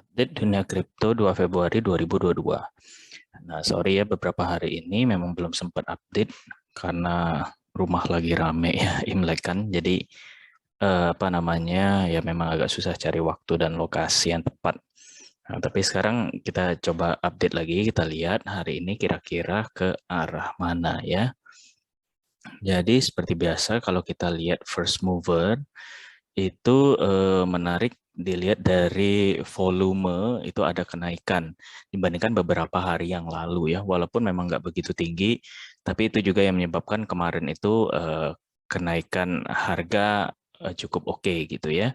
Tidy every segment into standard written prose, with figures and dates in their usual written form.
Update dunia kripto 2 Februari 2022. Nah, sorry ya beberapa hari ini memang belum sempat update karena rumah lagi rame ya Imlek kan. Jadi ya memang agak susah cari waktu dan lokasi yang tepat. Nah, tapi sekarang kita coba update lagi, kita lihat hari ini kira-kira ke arah mana ya. Jadi seperti biasa kalau kita lihat first mover itu menarik dilihat dari volume itu ada kenaikan dibandingkan beberapa hari yang lalu ya, walaupun memang nggak begitu tinggi, tapi itu juga yang menyebabkan kemarin itu kenaikan harga cukup oke gitu ya.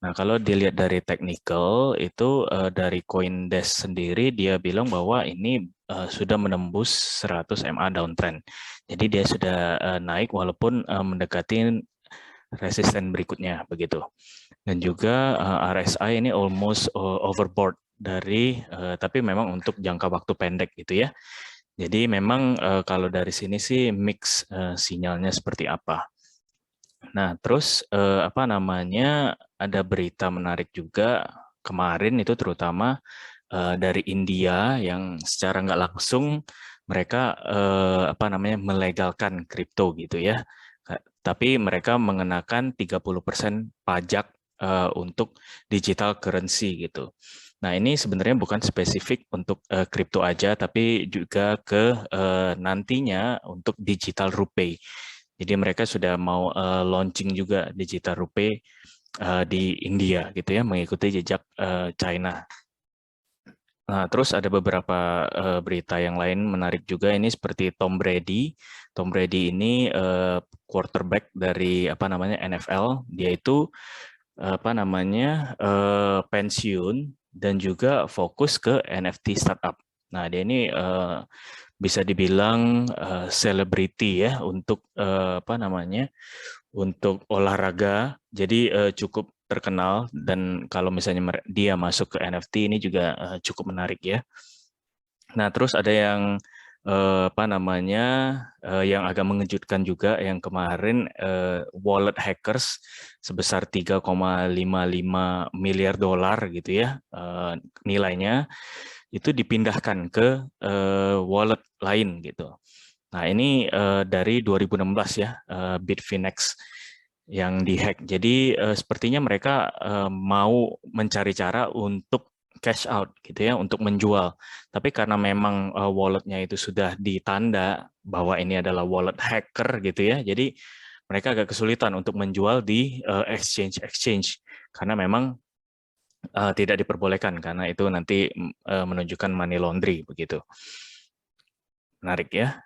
Nah, kalau dilihat dari technical itu dari CoinDesk sendiri dia bilang bahwa ini sudah menembus 100 MA downtrend. Jadi dia sudah naik walaupun mendekati resisten berikutnya begitu. Dan juga RSI ini almost overbought dari tapi memang untuk jangka waktu pendek gitu ya. Jadi memang kalau dari sini sih mix sinyalnya seperti apa. Nah, terus ada berita menarik juga kemarin itu terutama dari India yang secara nggak langsung mereka melegalkan kripto gitu ya. Tapi mereka mengenakan 30% pajak untuk digital currency gitu. Nah, ini sebenarnya bukan spesifik untuk kripto aja, tapi juga ke nantinya untuk digital rupee. Jadi mereka sudah mau launching juga digital rupee di India gitu ya, mengikuti jejak China. Nah, terus ada beberapa berita yang lain menarik juga ini seperti Tom Brady. Tom Brady ini quarterback dari NFL. Dia itu pensiun dan juga fokus ke NFT startup. Nah, dia ini bisa dibilang selebriti ya untuk untuk olahraga. Jadi cukup terkenal dan kalau misalnya dia masuk ke NFT ini juga cukup menarik ya. Nah, terus ada yang yang agak mengejutkan juga yang kemarin wallet hackers sebesar 3,55 miliar dolar gitu ya nilainya itu dipindahkan ke wallet lain gitu. Nah, ini dari 2016 ya, Bitfinex yang dihack. Jadi sepertinya mereka mau mencari cara untuk cash out gitu ya, untuk menjual. Tapi karena memang walletnya itu sudah ditanda bahwa ini adalah wallet hacker gitu ya, jadi mereka agak kesulitan untuk menjual di exchange karena memang tidak diperbolehkan karena itu nanti menunjukkan money laundry begitu. Menarik ya.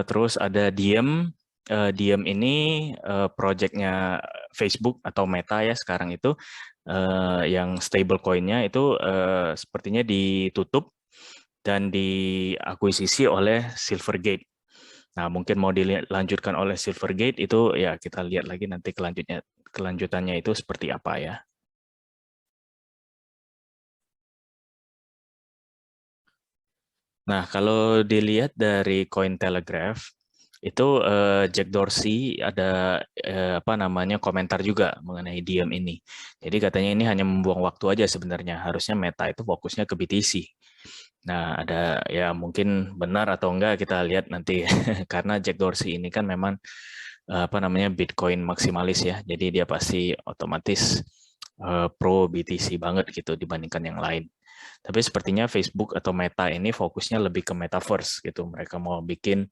Terus ada Diem. Diem ini projectnya Facebook atau Meta ya sekarang itu yang stable coin-nya itu sepertinya ditutup dan diakuisisi oleh Silvergate. Nah, mungkin mau dilanjutkan oleh Silvergate itu ya kita lihat lagi nanti kelanjutannya itu seperti apa ya. Nah, kalau dilihat dari Cointelegraph, itu Jack Dorsey ada komentar juga mengenai Diem ini. Jadi katanya ini hanya membuang waktu aja sebenarnya. Harusnya Meta itu fokusnya ke BTC. Nah, ada ya mungkin benar atau enggak kita lihat nanti karena Jack Dorsey ini kan memang Bitcoin maksimalis ya. Jadi dia pasti otomatis pro BTC banget gitu dibandingkan yang lain. Tapi sepertinya Facebook atau Meta ini fokusnya lebih ke metaverse gitu. Mereka mau bikin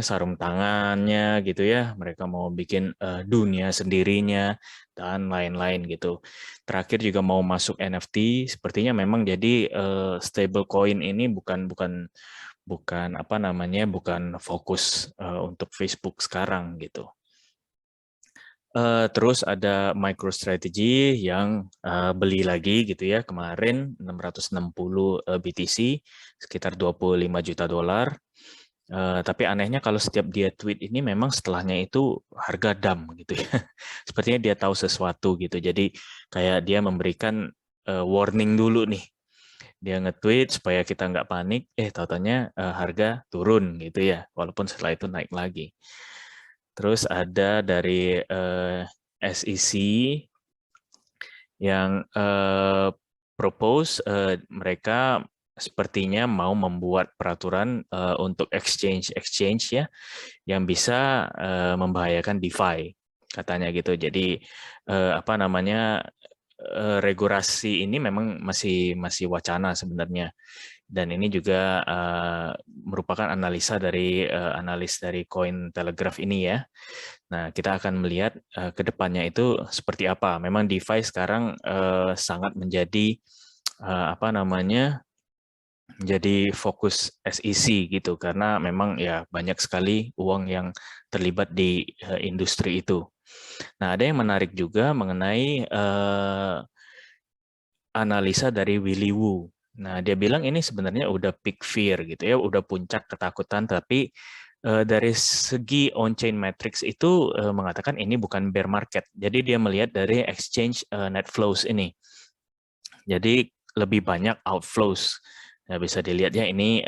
sarung tangannya gitu ya. Mereka mau bikin dunia sendirinya dan lain-lain gitu. Terakhir juga mau masuk NFT. Sepertinya memang jadi stable coin ini bukan fokus untuk Facebook sekarang gitu. Terus ada MicroStrategy yang beli lagi gitu ya kemarin 660 BTC sekitar 25 juta dolar. Tapi anehnya kalau setiap dia tweet ini memang setelahnya itu harga dump gitu ya. Sepertinya dia tahu sesuatu gitu. Jadi kayak dia memberikan warning dulu nih. Dia nge-tweet supaya kita nggak panik. Tahu-taunya harga turun gitu ya. Walaupun setelah itu naik lagi. Terus ada dari SEC yang propose mereka sepertinya mau membuat peraturan untuk exchange ya yang bisa membahayakan DeFi katanya gitu. Jadi apa namanya regulasi ini memang masih wacana sebenarnya. Dan ini juga merupakan analisa dari analis dari Cointelegraph ini ya. Nah, kita akan melihat ke depannya itu seperti apa. Memang DeFi sekarang sangat menjadi apa namanya menjadi fokus SEC gitu karena memang ya banyak sekali uang yang terlibat di industri itu. Nah, ada yang menarik juga mengenai analisa dari Willy Woo. Nah, dia bilang ini sebenarnya udah peak fear gitu ya, udah puncak ketakutan, tapi dari segi on-chain metrics itu mengatakan ini bukan bear market. Jadi dia melihat dari exchange net flows ini. Jadi lebih banyak outflows. Nah, bisa dilihat ya ini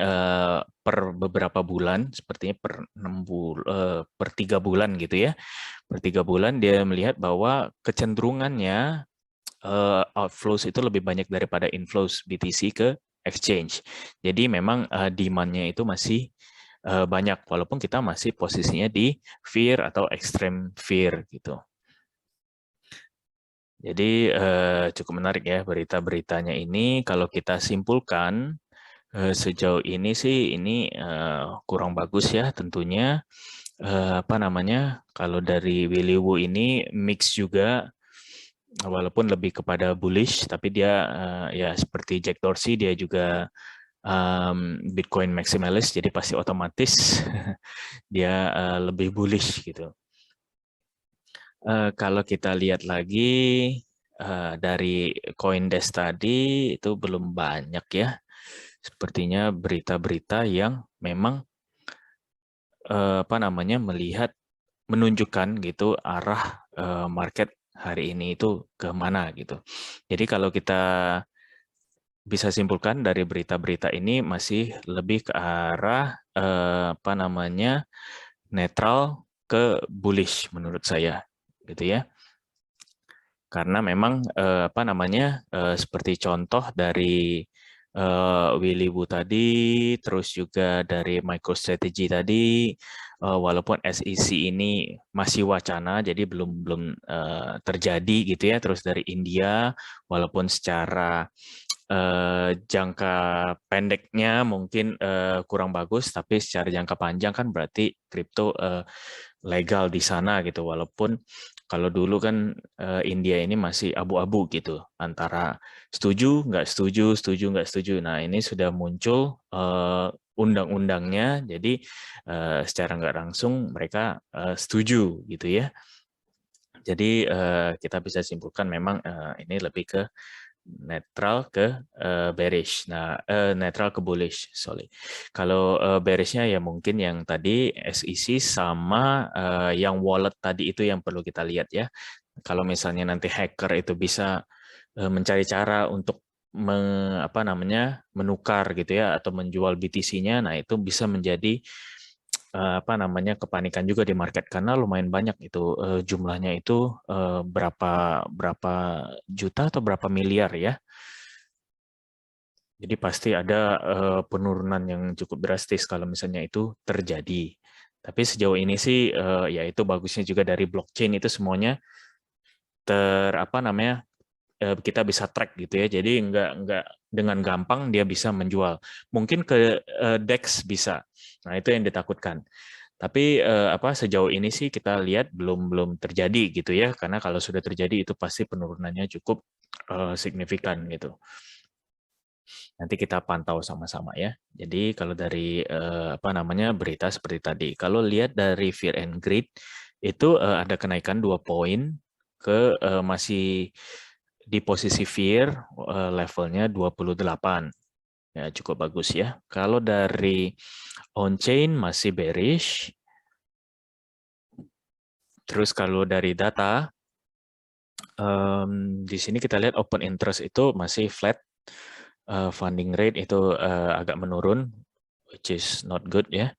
per beberapa bulan, sepertinya per 3 bulan gitu ya. Per 3 bulan dia melihat bahwa kecenderungannya outflows itu lebih banyak daripada inflows BTC ke exchange. Jadi memang demand-nya itu masih banyak, walaupun kita masih posisinya di fear atau extreme fear gitu. Jadi cukup menarik ya berita-beritanya ini. Kalau kita simpulkan sejauh ini sih ini kurang bagus ya tentunya. Apa namanya? Kalau dari Willy Woo ini mix juga, walaupun lebih kepada bullish, tapi dia ya seperti Jack Dorsey dia juga Bitcoin maximalist, jadi pasti otomatis dia lebih bullish gitu. Kalau kita lihat lagi dari CoinDesk tadi itu belum banyak ya, sepertinya berita-berita yang memang apa namanya menunjukkan gitu arah market hari ini itu ke mana gitu. Jadi kalau kita bisa simpulkan dari berita-berita ini masih lebih ke arah apa namanya netral ke bullish menurut saya gitu ya. Karena memang apa namanya seperti contoh dari Willy Woo tadi, terus juga dari MicroStrategy tadi, walaupun SEC ini masih wacana, jadi belum terjadi gitu ya. Terus dari India, walaupun secara jangka pendeknya mungkin kurang bagus, tapi secara jangka panjang kan berarti kripto legal di sana gitu. Walaupun kalau dulu kan India ini masih abu-abu gitu antara setuju, nggak setuju, setuju, nggak setuju. Nah ini sudah muncul undang-undangnya, jadi secara nggak langsung mereka setuju gitu ya. Jadi kita bisa simpulkan memang ini lebih ke netral ke bearish. Nah, netral ke bullish, sorry. Kalau bearishnya ya mungkin yang tadi SEC sama yang wallet tadi itu yang perlu kita lihat ya. Kalau misalnya nanti hacker itu bisa mencari cara untuk apa namanya menukar gitu ya atau menjual BTC-nya, nah itu bisa menjadi apa namanya kepanikan juga di market karena lumayan banyak itu jumlahnya itu berapa berapa juta atau berapa miliar ya. Jadi pasti ada penurunan yang cukup drastis kalau misalnya itu terjadi. Tapi sejauh ini sih ya itu bagusnya juga dari blockchain itu semuanya apa namanya kita bisa track gitu ya. Jadi nggak dengan gampang dia bisa menjual. Mungkin ke DEX bisa. Nah, itu yang ditakutkan. Tapi apa sejauh ini sih kita lihat belum terjadi gitu ya. Karena kalau sudah terjadi itu pasti penurunannya cukup signifikan gitu. Nanti kita pantau sama-sama ya. Jadi kalau dari apa namanya berita seperti tadi, kalau lihat dari Fear and Greed itu ada kenaikan 2 poin ke masih di posisi Fear levelnya 28. Ya, cukup bagus ya. Kalau dari on-chain masih bearish. Terus kalau dari data, di sini kita lihat open interest itu masih flat. Funding rate itu agak menurun, which is not good ya.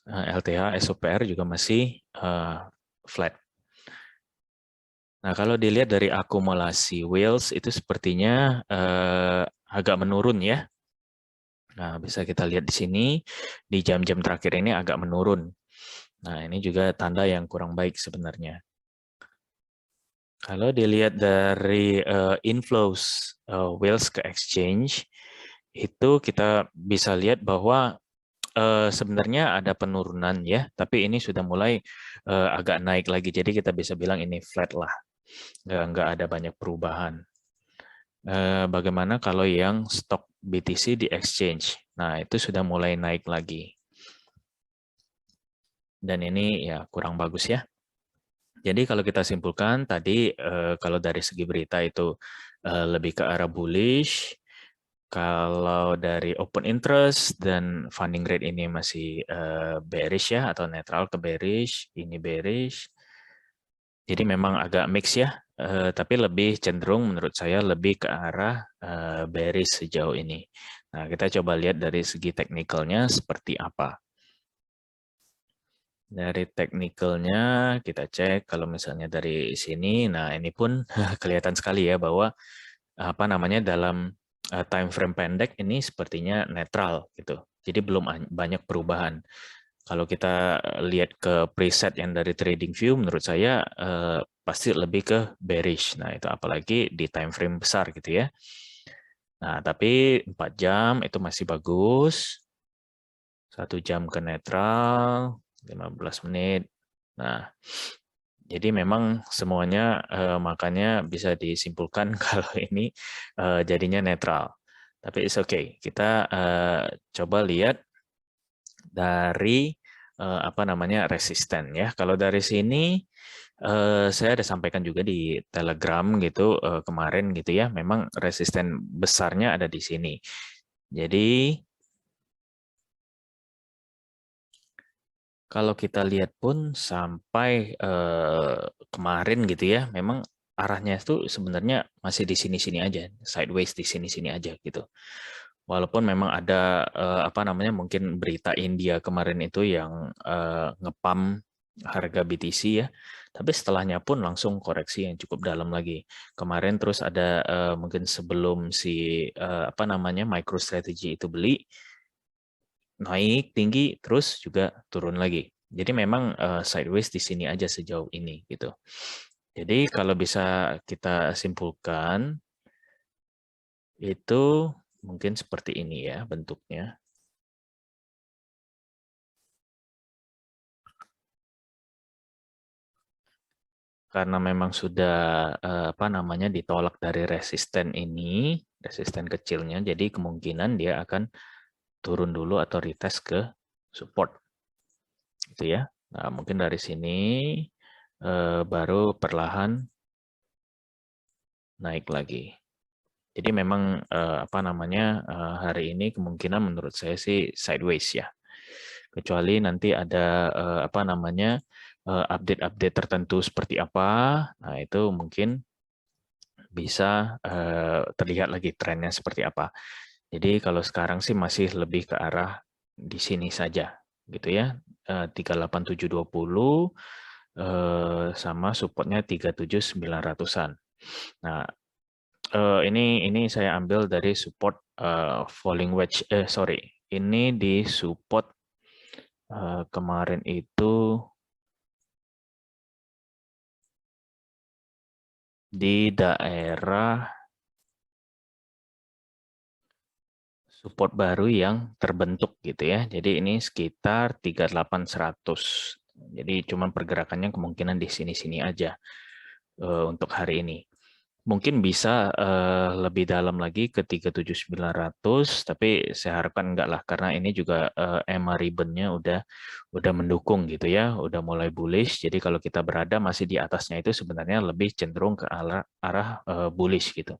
LTH, SOPR juga masih flat. Nah, kalau dilihat dari akumulasi whales itu sepertinya agak menurun ya. Nah, bisa kita lihat di sini di jam-jam terakhir ini agak menurun. Nah, ini juga tanda yang kurang baik sebenarnya. Kalau dilihat dari inflows whales ke exchange, itu kita bisa lihat bahwa sebenarnya ada penurunan ya, tapi ini sudah mulai agak naik lagi. Jadi kita bisa bilang ini flat lah, nggak ada banyak perubahan. Bagaimana kalau yang stok BTC di exchange? Nah, itu sudah mulai naik lagi. Dan ini ya kurang bagus ya. Jadi kalau kita simpulkan tadi kalau dari segi berita itu lebih ke arah bullish, kalau dari open interest dan funding rate ini masih bearish ya atau netral ke bearish, ini bearish. Jadi memang agak mix ya, tapi lebih cenderung menurut saya lebih ke arah bearish sejauh ini. Nah, kita coba lihat dari segi teknikalnya seperti apa. Dari teknikalnya kita cek kalau misalnya dari sini, nah ini pun kelihatan sekali ya bahwa apa namanya dalam time frame pendek ini sepertinya netral gitu. Jadi belum banyak perubahan. Kalau kita lihat ke preset yang dari trading view, menurut saya pasti lebih ke bearish. Nah itu apalagi di time frame besar gitu ya. Nah tapi 4 jam itu masih bagus. 1 jam ke netral, 15 menit. Nah, jadi memang semuanya makanya bisa disimpulkan kalau ini jadinya netral. Tapi it's okay. Kita coba lihat dari apa namanya resisten ya. Kalau dari sini saya ada sampaikan juga di Telegram gitu kemarin gitu ya. Memang resisten besarnya ada di sini. Jadi kalau kita lihat pun sampai kemarin gitu ya, memang arahnya itu sebenarnya masih di sini-sini aja, sideways di sini-sini aja gitu. Walaupun memang ada apa namanya mungkin berita India kemarin itu yang ngepam harga BTC ya, tapi setelahnya pun langsung koreksi yang cukup dalam lagi. Kemarin terus ada mungkin sebelum si apa namanya MicroStrategy itu beli naik tinggi terus juga turun lagi. Jadi memang sideways di sini aja sejauh ini gitu. Jadi kalau bisa kita simpulkan itu mungkin seperti ini ya bentuknya. Karena memang sudah apa namanya ditolak dari resisten ini, resisten kecilnya, jadi kemungkinan dia akan turun dulu atau retest ke support gitu ya. Nah, mungkin dari sini baru perlahan naik lagi. Jadi memang apa namanya hari ini kemungkinan menurut saya sih sideways ya. Kecuali nanti ada apa namanya update-update tertentu seperti apa, nah itu mungkin bisa terlihat lagi trennya seperti apa. Jadi kalau sekarang sih masih lebih ke arah di sini saja gitu ya. 38720 sama supportnya 37900-an. Nah, ini saya ambil dari support falling wedge sorry ini di support kemarin itu di daerah support baru yang terbentuk gitu ya. Jadi ini sekitar 38100. Jadi cuman pergerakannya kemungkinan di sini-sini aja untuk hari ini. Mungkin bisa lebih dalam lagi ke 37900, tapi saya harapkan enggak lah karena ini juga EMA ribbon-nya udah mendukung gitu ya, udah mulai bullish. Jadi kalau kita berada masih di atasnya itu sebenarnya lebih cenderung ke arah bullish gitu.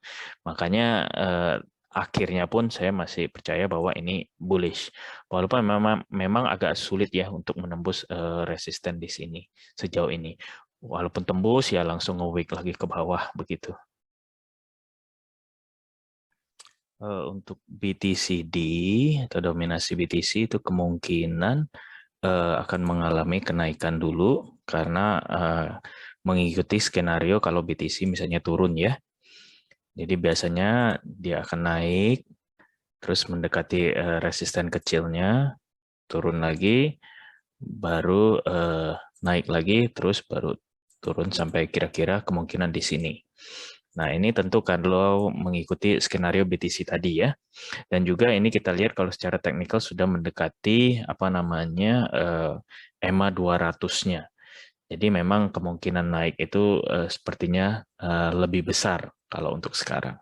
Makanya akhirnya pun saya masih percaya bahwa ini bullish. Walaupun memang agak sulit ya untuk menembus resisten di sini sejauh ini. Walaupun tembus ya langsung nge-wick lagi ke bawah begitu. Untuk BTCD atau dominasi BTC itu kemungkinan akan mengalami kenaikan dulu karena mengikuti skenario kalau BTC misalnya turun ya. Jadi biasanya dia akan naik, terus mendekati resisten kecilnya, turun lagi, baru naik lagi, terus baru turun sampai kira-kira kemungkinan di sini. Nah, ini tentu kalau mengikuti skenario BTC tadi ya. Dan juga ini kita lihat kalau secara teknikal sudah mendekati apa namanya EMA 200-nya. Jadi memang kemungkinan naik itu sepertinya lebih besar kalau untuk sekarang.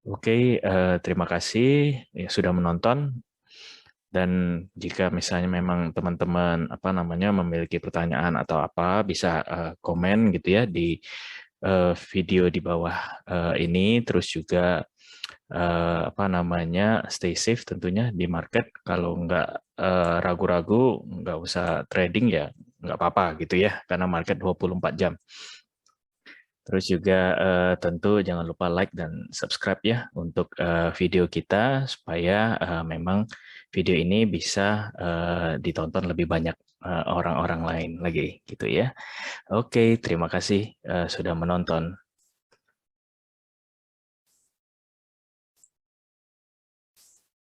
Oke, terima kasih ya sudah menonton. Dan jika misalnya memang teman-teman apa namanya memiliki pertanyaan atau apa, bisa komen gitu ya di video di bawah ini. Terus juga apa namanya stay safe tentunya di market. Kalau nggak ragu-ragu, nggak usah trading ya nggak apa-apa gitu ya, karena market 24 jam. Terus juga tentu jangan lupa like dan subscribe ya untuk video kita supaya memang video ini bisa ditonton lebih banyak orang-orang lain lagi gitu ya. Oke, terima kasih sudah menonton.